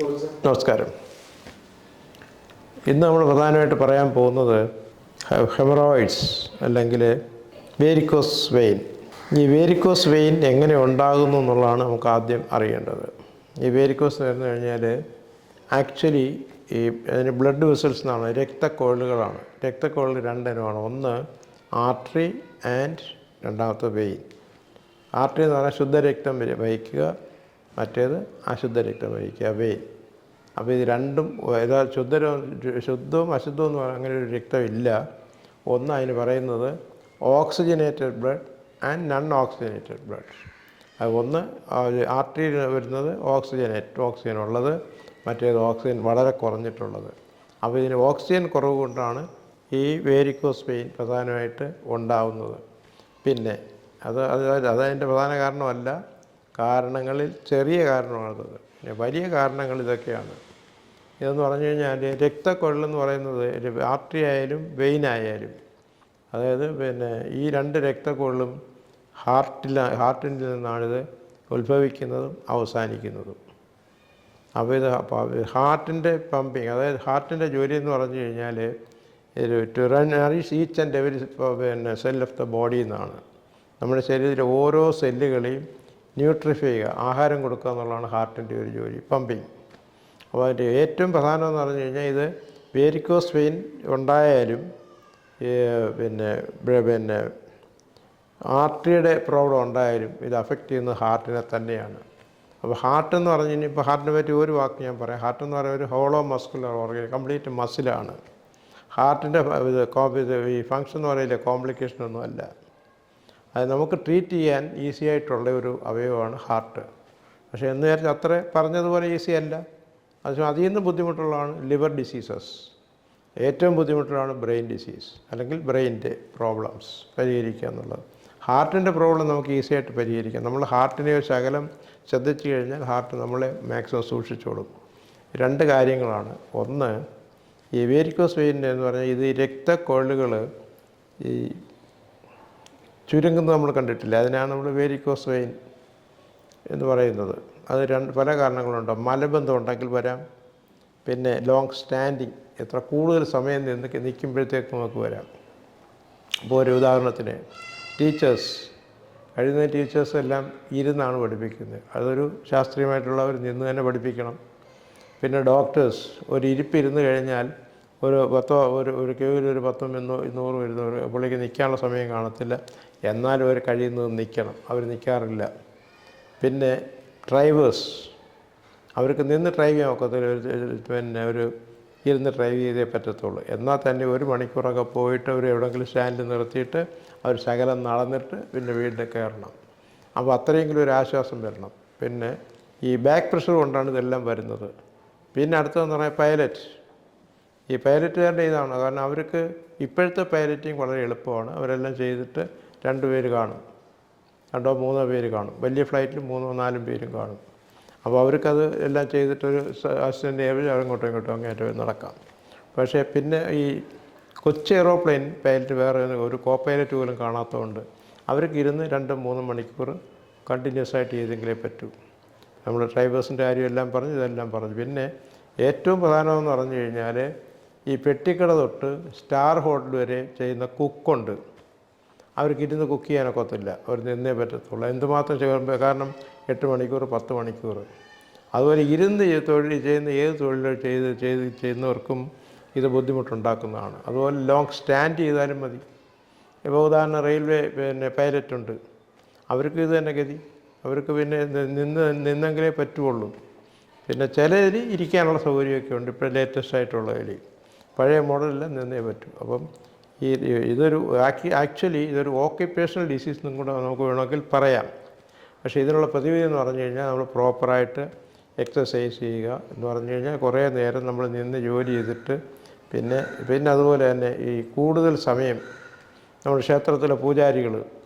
നമസ്കാരം. ഇന്ന് നമ്മൾ പ്രധാനമായിട്ട് പറയാൻ പോകുന്നത് ഹെമറോയിഡ്സ് അല്ലെങ്കിൽ വേരിക്കോസ് വെയിൻ. ഈ വേരിക്കോസ് വെയിൻ എങ്ങനെ ഉണ്ടാകുന്നു എന്നുള്ളതാണ് നമുക്ക് ആദ്യം അറിയേണ്ടത്. ഈ വേരിക്കോസ് എന്ന് കഴിഞ്ഞാൽ ആക്ച്വലി അതിന് ബ്ലഡ് വെസൽസ് എന്നാണ്, രക്തക്കൊഴലുകളാണ്. രക്തക്കൊഴൽ രണ്ടിനമാണ്, ഒന്ന് ആർട്ടറി ആൻഡ് രണ്ടാമത്തെ വെയിൻ. ആർട്ടറി എന്ന് പറഞ്ഞാൽ ശുദ്ധരക്തം വഹിക്കുക, മറ്റേത് അശുദ്ധരക്തം വഹിക്കുക, വെയിൻ. അപ്പോൾ ഇത് രണ്ടും ശുദ്ധവും അശുദ്ധവും എന്ന് പറഞ്ഞാൽ അങ്ങനെ ഒരു രക്തമില്ല. ഒന്ന് അതിന് പറയുന്നത് oxygenated blood and none oxygenated blood. അത് ഒന്ന് ആർട്ടറിയിൽ വരുന്നത് ഓക്സിജൻ ഉള്ളത്, മറ്റേത് ഓക്സിജൻ വളരെ കുറഞ്ഞിട്ടുള്ളത്. അപ്പോൾ ഇതിന് ഓക്സിജൻ കുറവ് കൊണ്ടാണ് ഈ വേരിക്കോസ് വെയിൻ പ്രധാനമായിട്ട് ഉണ്ടാവുന്നത്. പിന്നെ അതതിൻ്റെ പ്രധാന കാരണമല്ല, കാരണങ്ങളിൽ ചെറിയ കാരണമാണത്. പിന്നെ വലിയ കാരണങ്ങൾ ഇതൊക്കെയാണ്. ഇതെന്ന് പറഞ്ഞു കഴിഞ്ഞാൽ രക്തക്കൊഴലെന്ന് പറയുന്നത് ആർട്ടറി ആയാലും വെയിനായാലും, അതായത് പിന്നെ ഈ രണ്ട് രക്തക്കൊഴലും ഹാർട്ടിൽ നിന്നാണിത് ഉത്ഭവിക്കുന്നതും അവസാനിക്കുന്നതും. അപ്പോൾ ഇത് ഹാർട്ടിൻ്റെ പമ്പിങ്, അതായത് ഹാർട്ടിൻ്റെ ജോലി എന്ന് പറഞ്ഞു കഴിഞ്ഞാൽ to nourish each and every cell of the body എന്നാണ്. നമ്മുടെ ശരീരത്തിലെ ഓരോ സെല്ലുകളെയും ന്യൂട്രിഫൈ ചെയ്യുക, ആഹാരം കൊടുക്കുക എന്നുള്ളതാണ് ഹാർട്ടിൻ്റെ ഒരു ജോലി, പമ്പിങ്. അപ്പോൾ അതിൻ്റെ ഏറ്റവും പ്രധാനം എന്ന് പറഞ്ഞു കഴിഞ്ഞാൽ ഇത് വേരിക്കോസ് വെയിൻ ഉണ്ടായാലും പിന്നെ ആർട്ടറിയുടെ പ്രോബ്ലം ഉണ്ടായാലും ഇത് അഫക്റ്റ് ചെയ്യുന്നത് ഹാർട്ടിനെ തന്നെയാണ്. അപ്പോൾ ഹാർട്ടെന്ന് പറഞ്ഞു കഴിഞ്ഞാൽ ഇപ്പോൾ ഹാർട്ടിനെ പറ്റി ഒരു വാക്ക് ഞാൻ പറയാം. ഹാർട്ടെന്ന് പറയുന്നത് ഒരു ഹോളോ മസ്കുലർ ഓർഗൻ, കംപ്ലീറ്റ് മസിലാണ്. ഹാർട്ടിൻ്റെ ഈ ഫങ്ഷൻ എന്ന് പറയുന്നില്ല, കോംപ്ലിക്കേഷനൊന്നും അല്ല. അത് നമുക്ക് ട്രീറ്റ് ചെയ്യാൻ ഈസി ആയിട്ടുള്ള ഒരു അവയവമാണ് ഹാർട്ട്. പക്ഷേ എന്ന് വിചാരിച്ചാൽ അത്ര പറഞ്ഞതുപോലെ ഈസി അല്ല. അതിൽ നിന്ന് ബുദ്ധിമുട്ടുള്ളതാണ് ലിവർ ഡിസീസസ്, ഏറ്റവും ബുദ്ധിമുട്ടുള്ളതാണ് ബ്രെയിൻ ഡിസീസ് അല്ലെങ്കിൽ ബ്രെയിനിൻ്റെ പ്രോബ്ലംസ് പരിഹരിക്കുക എന്നുള്ളത്. ഹാർട്ടിൻ്റെ പ്രോബ്ലം നമുക്ക് ഈസി ആയിട്ട് പരിഹരിക്കാം. നമ്മൾ ഹാർട്ടിനെ ഒരു ശകലം ശ്രദ്ധിച്ചു കഴിഞ്ഞാൽ ഹാർട്ട് നമ്മളെ മാക്സിമം സൂക്ഷിച്ചോളും. രണ്ട് കാര്യങ്ങളാണ്. ഒന്ന്, ഈ വേരിക്കോസ് വെയിൻ്റെ എന്ന് പറഞ്ഞാൽ ഇത് രക്തക്കൊഴലുകൾ ഈ ചുരുങ്ങുന്നത് നമ്മൾ കണ്ടിട്ടില്ല, അതിനാണ് നമ്മൾ വേരിക്കോസ് വെയിൻ എന്ന് പറയുന്നത്. അത് പല കാരണങ്ങളുണ്ട്. മലബന്ധം ഉണ്ടെങ്കിൽ വരാം, പിന്നെ ലോങ് സ്റ്റാൻഡിങ്, എത്ര കൂടുതൽ സമയം നിൽക്കുമ്പോഴത്തേക്ക് നമുക്ക് വരാം. അപ്പോൾ ഒരു ഉദാഹരണത്തിന് ടീച്ചേഴ്സ് എല്ലാം ഇരുന്നാണ് പഠിപ്പിക്കുന്നത്. അതൊരു ശാസ്ത്രീയമായിട്ടുള്ളവർ നിന്ന് തന്നെ പഠിപ്പിക്കണം. പിന്നെ ഡോക്ടേഴ്സ് ഒരു ഇരിപ്പിരുന്ന് കഴിഞ്ഞാൽ ഒരു ക്യൂവിൽ ഒരു 100 വരുന്നവർ പുള്ളിക്ക് നിൽക്കാനുള്ള സമയം കാണത്തില്ല, എന്നാലും അവർ കഴിയുന്നത് നിൽക്കണം, അവർ നിൽക്കാറില്ല. പിന്നെ ഡ്രൈവേഴ്സ്, അവർക്ക് നിന്ന് ഡ്രൈവ് ചെയ്യാൻ ഒക്കത്തില്ല, പിന്നെ ഇരുന്ന് ഡ്രൈവ് ചെയ്തേ പറ്റത്തുള്ളൂ. എന്നാൽ തന്നെ 1 മണിക്കൂറൊക്കെ പോയിട്ട് അവർ എവിടെയെങ്കിലും സ്റ്റാൻഡിൽ നിർത്തിയിട്ട് അവർ ശകലം നടന്നിട്ട് പിന്നെ വീട്ടിൽ കയറണം. അപ്പോൾ അത്രയെങ്കിലും ഒരു ആശ്വാസം വരണം. പിന്നെ ഈ ബാക്ക് പ്രഷർ കൊണ്ടാണ് ഇതെല്ലാം വരുന്നത്. പിന്നെ അടുത്തതെന്ന് പറഞ്ഞാൽ ഈ പൈലറ്റുകാരുടെ ഇതാണ്. കാരണം അവർക്ക് ഇപ്പോഴത്തെ പൈലറ്റിങ് വളരെ എളുപ്പമാണ്. അവരെല്ലാം ചെയ്തിട്ട് 2 പേര് കാണും, 2 or 3 പേര് കാണും. വലിയ ഫ്ലൈറ്റിൽ 3 or 4 പേരും കാണും. അപ്പോൾ അവർക്കത് എല്ലാം ചെയ്തിട്ടൊരു അസിസ്റ്റൻ്റ് ഏവർ അങ്ങോട്ടും അങ്ങേറ്റം നടക്കാം. പക്ഷേ പിന്നെ ഈ കൊച്ചു എയ്റോപ്ലെയിൻ പൈലറ്റ് വേറെ ഒരു കോ പൈലറ്റ് പോലും കാണാത്തതുകൊണ്ട് അവർക്ക് ഇരുന്ന് 2-3 മണിക്കൂർ കണ്ടിന്യൂസ് ആയിട്ട് ചെയ്തെങ്കിലേ പറ്റൂ. നമ്മൾ ഡ്രൈവേഴ്സിൻ്റെ കാര്യം എല്ലാം പറഞ്ഞു, ഇതെല്ലാം പറഞ്ഞു. പിന്നെ ഏറ്റവും പ്രധാനമെന്ന് പറഞ്ഞു കഴിഞ്ഞാൽ ഈ പെട്ടിക്കട തൊട്ട് സ്റ്റാർ ഹോട്ടൽ വരെ ചെയ്യുന്ന കുക്കുണ്ട്. അവർക്ക് ഇരുന്ന് കുക്ക് ചെയ്യാനൊക്കത്തില്ല, അവർ നിന്നേ പറ്റത്തുള്ളൂ. എന്തുമാത്രം ചെയ്യുമ്പോൾ, കാരണം 8 മണിക്കൂർ 10 മണിക്കൂർ. അതുപോലെ ഇരുന്ന് ചെയ്യുന്ന ഏത് തൊഴിൽ ചെയ്യുന്നവർക്കും ഇത് ബുദ്ധിമുട്ടുണ്ടാക്കുന്നതാണ്. അതുപോലെ ലോങ് സ്റ്റാൻഡ് ചെയ്താലും മതി. ഇപ്പോൾ ഉദാഹരണം റെയിൽവേ പൈലറ്റുണ്ട്, അവർക്ക് ഇത് തന്നെ ഗതി. അവർക്ക് പിന്നെ നിന്നെങ്കിലേ പറ്റുള്ളൂ. പിന്നെ ചിലതിൽ ഇരിക്കാനുള്ള സൗകര്യമൊക്കെ ഉണ്ട്, ഇപ്പോൾ ലേറ്റസ്റ്റ് ആയിട്ടുള്ളതിൽ. പഴയ മോഡലെല്ലാം നിന്നേ പറ്റൂ. അപ്പം ഇതൊരു ഇതൊരു ഓക്യുപ്പേഷണൽ ഡിസീസ് എന്നും കൂടെ നമുക്ക് വേണമെങ്കിൽ പറയാം. പക്ഷേ ഇതിനുള്ള പ്രതിവിധി എന്ന് പറഞ്ഞു കഴിഞ്ഞാൽ നമ്മൾ പ്രോപ്പറായിട്ട് എക്സസൈസ് ചെയ്യുക എന്ന് പറഞ്ഞു കഴിഞ്ഞാൽ കുറേ നേരം നമ്മൾ നിന്ന് ജോലി ചെയ്തിട്ട് പിന്നെ അതുപോലെ തന്നെ ഈ കൂടുതൽ സമയം നമ്മുടെ ക്ഷേത്രത്തിലെ പൂജാരികൾ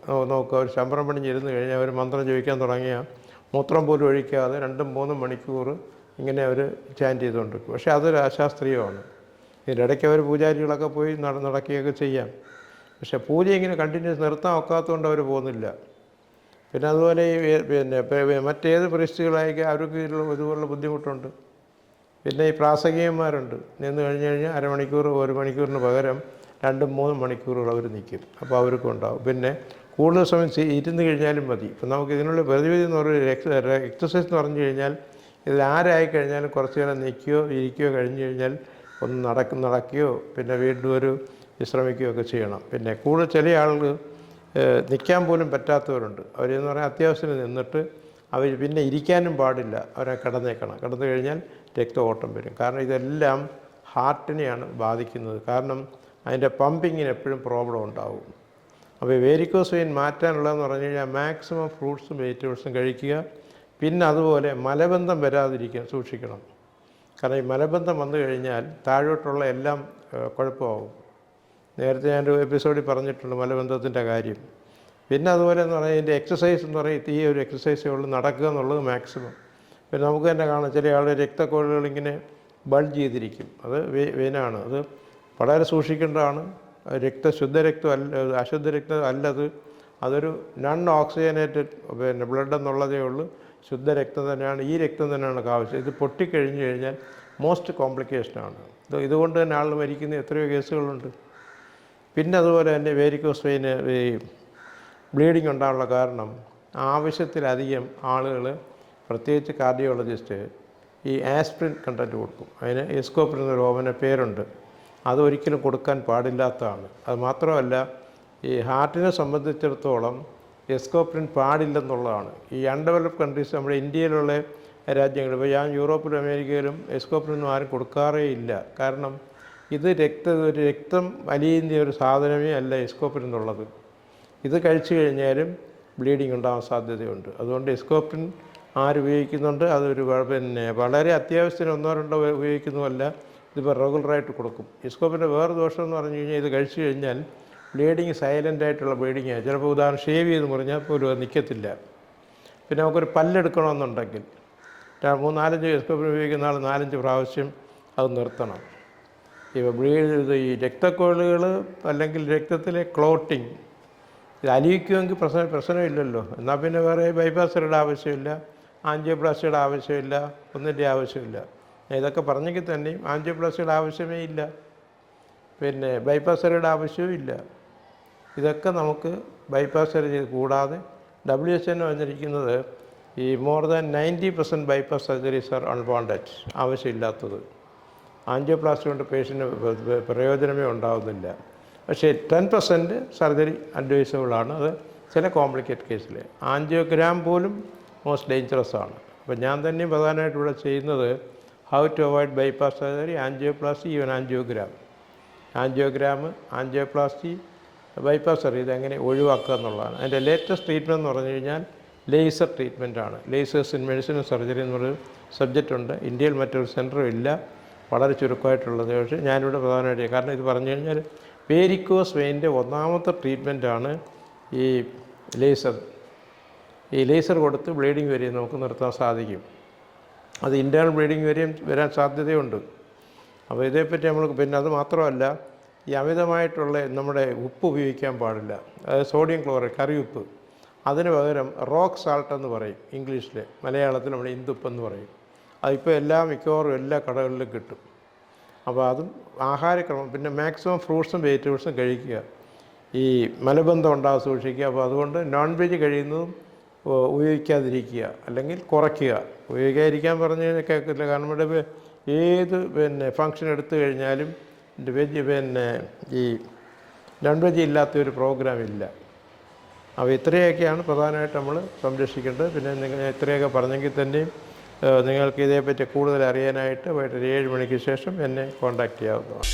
നോക്കുക, അവർ ശമ്പരം പണിഞ്ഞിരുന്ന് കഴിഞ്ഞാൽ അവർ മന്ത്രം ജപിക്കാൻ തുടങ്ങിയാൽ മൂത്രം പോലും ഒഴിക്കാതെ 2-3 മണിക്കൂർ ഇങ്ങനെ അവർ ചാൻറ്റ് ചെയ്തുകൊണ്ടിരിക്കും. പക്ഷേ അതൊരു അശാസ്ത്രീയമാണ്. ഇതിനിടയ്ക്ക് അവർ പൂജാരികളൊക്കെ പോയി നടക്കുകയൊക്കെ ചെയ്യാം. പക്ഷേ പൂജ ഇങ്ങനെ കണ്ടിന്യൂസ് നിർത്താൻ ഒക്കാത്തതുകൊണ്ട് അവർ പോകുന്നില്ല. പിന്നെ അതുപോലെ ഈ മറ്റേത് പരിസ്ഥിതികളായിരിക്കും അവർക്ക് ഇതുപോലുള്ള ബുദ്ധിമുട്ടുണ്ട്. പിന്നെ ഈ പ്രാസംഗികന്മാരുണ്ട്, നിന്ന് കഴിഞ്ഞ് കഴിഞ്ഞാൽ അരമണിക്കൂർ 1 മണിക്കൂറിന് പകരം 2-3 മണിക്കൂറുകൾ അവർ നിൽക്കും. അപ്പോൾ അവർക്കും ഉണ്ടാവും. പിന്നെ കൂടുതൽ സമയം ഇരുന്ന് കഴിഞ്ഞാലും മതി. ഇപ്പം നമുക്ക് ഇതിനുള്ള പ്രതിവിധി എന്ന് പറയുന്നത് എക്സസൈസ് എന്ന് പറഞ്ഞു കഴിഞ്ഞാൽ ഇതിൽ ആരായി കഴിഞ്ഞാലും കുറച്ച് നേരം നിൽക്കുകയോ ഇരിക്കുകയോ കഴിഞ്ഞ് കഴിഞ്ഞാൽ ഒന്ന് നടക്കുകയോ പിന്നെ വീണ്ടും ഒരു വിശ്രമിക്കുകയോ ഒക്കെ ചെയ്യണം. പിന്നെ കൂടുതൽ ചില ആളുകൾ നിൽക്കാൻ പോലും പറ്റാത്തവരുണ്ട്. അവരെന്ന് പറഞ്ഞാൽ അത്യാവശ്യത്തിന് നിന്നിട്ട് അവർ പിന്നെ ഇരിക്കാനും പാടില്ല, അവരെ കിടന്നേക്കണം. കിടന്നു കഴിഞ്ഞാൽ രക്തഓട്ടം വരും. കാരണം ഇതെല്ലാം ഹാർട്ടിനെയാണ് ബാധിക്കുന്നത്. കാരണം അതിൻ്റെ പമ്പിങ്ങിന് എപ്പോഴും പ്രോബ്ലം ഉണ്ടാവും. അപ്പോൾ വേരിക്കോസ് വെയിൻ മാറ്റാനുള്ളതെന്ന് പറഞ്ഞു കഴിഞ്ഞാൽ മാക്സിമം ഫ്രൂട്ട്സും വെജിറ്റബിൾസും കഴിക്കുക. പിന്നെ അതുപോലെ മലബന്ധം വരാതിരിക്കാൻ സൂക്ഷിക്കണം. കാരണം ഈ മലബന്ധം വന്നു കഴിഞ്ഞാൽ താഴോട്ടുള്ള എല്ലാം കുഴപ്പമാവും. നേരത്തെ ഞാനൊരു എപ്പിസോഡിൽ പറഞ്ഞിട്ടുണ്ട് മലബന്ധത്തിൻ്റെ കാര്യം. പിന്നെ അതുപോലെ എന്ന് പറഞ്ഞാൽ ഇതിൻ്റെ എക്സസൈസ് എന്ന് പറയുന്നത് ഈ ഒരു എക്സസൈസേ ഉള്ളൂ, നടക്കുക എന്നുള്ളത് മാക്സിമം. പിന്നെ നമുക്ക് തന്നെ കാണാം ചില ആളുടെ രക്തക്കുഴലുകളിങ്ങനെ ബൾജ് ചെയ്തിരിക്കും. അത് വെയിനാണ്. അത് വളരെ സൂക്ഷിക്കേണ്ടതാണ്. ശുദ്ധരക്തം അല്ല, അശുദ്ധ രക്തം അല്ലത്. അതൊരു നോൺ ഓക്സിജനേറ്റഡ് പിന്നെ ബ്ലഡ് എന്നുള്ളതേ ഉള്ളൂ. ശുദ്ധരക്തം തന്നെയാണ്. ഈ രക്തം തന്നെയാണ് ആവശ്യം. ഇത് പൊട്ടിക്കഴിഞ്ഞ് കഴിഞ്ഞാൽ മോസ്റ്റ് കോംപ്ലിക്കേഷനാണ്. ഇതുകൊണ്ട് തന്നെ ആൾ മരിക്കുന്ന എത്രയോ കേസുകളുണ്ട്. പിന്നെ അതുപോലെ തന്നെ വേരിക്കോസ് വെയിന് ഈ ബ്ലീഡിങ് ഉണ്ടാകാനുള്ള കാരണം ആവശ്യത്തിലധികം ആളുകൾ, പ്രത്യേകിച്ച് കാർഡിയോളജിസ്റ്റ്, ഈ ആസ്പിരിൻ കണ്ടൻറ്റ് കൊടുക്കും. അതിന് എസ്കോപ്രിൻ എന്നൊരു ഓമന പേരുണ്ട്. അതൊരിക്കലും കൊടുക്കാൻ പാടില്ലാത്തതാണ്. അത് മാത്രമല്ല ഈ ഹാർട്ടിനെ സംബന്ധിച്ചിടത്തോളം എസ്കോപ്രിൻ പാടില്ലെന്നുള്ളതാണ്. ഈ അൺഡെവലപ്ഡ് കൺട്രീസ്, നമ്മുടെ ഇന്ത്യയിലുള്ള രാജ്യങ്ങൾ, ഇപ്പോൾ ഞാൻ യൂറോപ്പിലും അമേരിക്കയിലും എസ്കോപ്രിനൊന്നും ആരും കൊടുക്കാറേ ഇല്ല. കാരണം ഇത് രക്തം വലിയ ഒരു സാധനമേ അല്ല എസ്കോപ്രിൻ എന്നുള്ളത്. ഇത് കഴിച്ചു കഴിഞ്ഞാലും ബ്ലീഡിങ് ഉണ്ടാകാൻ സാധ്യതയുണ്ട്. അതുകൊണ്ട് എസ്കോപ്രിൻ ആരുപയോഗിക്കുന്നുണ്ട്, അതൊരു പിന്നെ വളരെ അത്യാവശ്യത്തിന് 1-2 ഉപയോഗിക്കുന്നതല്ല. ഇതിപ്പോൾ റെഗുലറായിട്ട് കൊടുക്കും. എസ്കോപ്രിൻ്റെ വേറെ ദോഷം എന്ന് പറഞ്ഞു കഴിഞ്ഞാൽ ഇത് കഴിച്ചു കഴിഞ്ഞാൽ ബ്ലീഡിങ് സൈലൻ്റായിട്ടുള്ള ബ്ലീഡിങ്ങാണ്. ചിലപ്പോൾ ഉദാഹരണം ഷേവ് ചെയ്ത് മുറിഞ്ഞാൽ പോലും അത് നിൽക്കത്തില്ല. പിന്നെ നമുക്കൊരു പല്ലെടുക്കണമെന്നുണ്ടെങ്കിൽ 3-4 എസ്കോപ്രിൻ ഉപയോഗിക്കുന്ന ആൾ 4-5 പ്രാവശ്യം അത് നിർത്തണം. ഇപ്പോൾ ഈ രക്തക്കൊഴലുകൾ അല്ലെങ്കിൽ രക്തത്തിലെ ക്ലോട്ടിങ് ഇത് അലിയിക്കുമെങ്കിൽ പ്രശ്നമില്ലല്ലോ. എന്നാൽ പിന്നെ വേറെ ബൈപ്പാസുകളുടെ ആവശ്യമില്ല, ആൻജിയോപ്ലാസ്റ്റിയുടെ ആവശ്യമില്ല, ഒന്നിൻ്റെ ആവശ്യമില്ല. ഇതൊക്കെ പറഞ്ഞെങ്കിൽ തന്നെയും ആൻജിയോപ്ലാസ്റ്റിയുടെ ആവശ്യമേ ഇല്ല, പിന്നെ ബൈപ്പാസ് സർജറിയുടെ ആവശ്യവും ഇല്ല. ഇതൊക്കെ നമുക്ക് ബൈപ്പാസ് സർജറി കൂടാതെ WHO വന്നിരിക്കുന്നത് ഈ more than 90% bypass surgeries are unwanted, ആവശ്യമില്ലാത്തത്. ആൻജിയോപ്ലാസ്റ്റി കൊണ്ട് പേഷ്യൻ്റ് പ്രയോജനമേ ഉണ്ടാകുന്നില്ല. പക്ഷേ 10% സർജറി അഡ്വൈസബിളാണ്. അത് ചില കോംപ്ലിക്കേറ്റ് കേസിൽ. ആൻജിയോഗ്രാം പോലും മോസ്റ്റ് ഡേഞ്ചറസ് ആണ്. അപ്പോൾ ഞാൻ തന്നെ പ്രധാനമായിട്ട് ഇവിടെ ചെയ്യുന്നത് how to avoid bypass surgery, angioplasty, even angiogram, angioplasty, bypass surgery ഇതെങ്ങനെ ഒഴിവാക്കുക എന്നുള്ളതാണ്. അതിൻ്റെ ലേറ്റസ്റ്റ് ട്രീറ്റ്മെൻറ്റ് എന്ന് പറഞ്ഞു കഴിഞ്ഞാൽ ലേസർ ട്രീറ്റ്മെൻറ്റാണ്. ലേസേഴ്സ് ഇൻ മെഡിസിൻ സർജറി എന്നൊരു സബ്ജക്റ്റ് ഉണ്ട്. ഇന്ത്യയിൽ മറ്റൊരു സെൻറ്ററും ഇല്ല, വളരെ ചുരുക്കമായിട്ടുള്ളത്. പക്ഷേ ഞാനിവിടെ പ്രധാനമായിട്ട്, കാരണം ഇത് പറഞ്ഞു കഴിഞ്ഞാൽ വേരിക്കോസ് വെയിൻ്റെ ഒന്നാമത്തെ ട്രീറ്റ്മെൻറ്റാണ് ഈ ലേസർ. ഈ ലേസർ കൊടുത്ത് ബ്ലീഡിങ് വരെയും നമുക്ക് നിർത്താൻ സാധിക്കും. അത് ഇൻറ്റേർണൽ ബ്ലീഡിങ് വരെയും വരാൻ സാധ്യതയുണ്ട്. അപ്പോൾ ഇതേപ്പറ്റി നമ്മൾ, പിന്നെ അത് മാത്രമല്ല ഈ അമിതമായിട്ടുള്ള നമ്മുടെ ഉപ്പ് ഉപയോഗിക്കാൻ പാടില്ല. അതായത് സോഡിയം ക്ലോറൈഡ്, കറി ഉപ്പ്. അതിന് പകരം റോക്ക് സാൾട്ട് എന്ന് പറയും ഇംഗ്ലീഷിൽ, മലയാളത്തിൽ നമ്മുടെ ഇന്ദുപ്പെന്ന് പറയും. അതിപ്പോൾ മിക്കവാറും എല്ലാ കടകളിലും കിട്ടും. അപ്പോൾ അതും ആഹാരക്രമം, പിന്നെ മാക്സിമം ഫ്രൂട്ട്സും വെജിറ്റബിൾസും കഴിക്കുക. ഈ മലബന്ധം ഉണ്ടാകാൻ സൂക്ഷിക്കുക. അപ്പോൾ അതുകൊണ്ട് നോൺ വെജ് കഴിയുന്നതും ഉപയോഗിക്കാതിരിക്കുക, അല്ലെങ്കിൽ കുറയ്ക്കുക. ഉപയോഗിക്കാതിരിക്കാൻ പറഞ്ഞു കേൾക്കില്ല. കാരണം ഇവിടെ ഏത് ഫങ്ഷൻ എടുത്തു കഴിഞ്ഞാലും ഈ നോൺ വെജ് ഇല്ലാത്തൊരു പ്രോഗ്രാം ഇല്ല. അപ്പോൾ ഇത്രയൊക്കെയാണ് പ്രധാനമായിട്ട് നമ്മൾ സംരക്ഷിക്കേണ്ടത്. പിന്നെ നിങ്ങൾ ഇത്രയൊക്കെ പറഞ്ഞെങ്കിൽ തന്നെയും നിങ്ങൾക്ക് ഇതേപ്പറ്റി കൂടുതൽ അറിയാനായിട്ട് വൈകിട്ട് 7 മണിക്ക് ശേഷം എന്നെ കോൺടാക്റ്റ് ചെയ്യാവുന്നതാണ്.